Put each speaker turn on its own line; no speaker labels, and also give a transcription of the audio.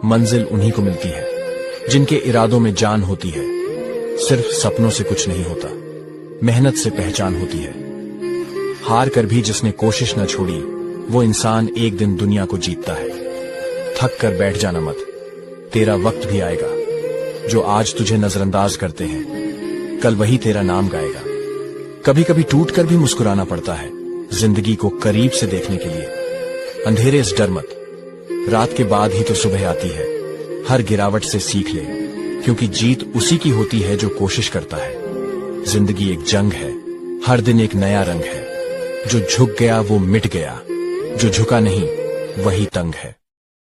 मंजिल उन्हीं को मिलती है जिनके इरादों में जान होती है। सिर्फ सपनों से कुछ नहीं होता, मेहनत से पहचान होती है। हार कर भी जिसने कोशिश न छोड़ी, वो इंसान एक दिन दुनिया को जीतता है। थक कर बैठ जाना मत, तेरा वक्त भी आएगा। जो आज तुझे नजरअंदाज करते हैं, कल वही तेरा नाम गाएगा। कभी कभी टूट कर भी मुस्कुराना पड़ता है, जिंदगी को करीब से देखने के लिए। अंधेरे से डर मत, रात के बाद ही तो सुबह आती है। हर गिरावट से सीख ले, क्योंकि जीत उसी की होती है जो कोशिश करता है। जिंदगी एक जंग है, हर दिन एक नया रंग है। जो झुक गया वो मिट गया, जो झुका नहीं वही तंग है।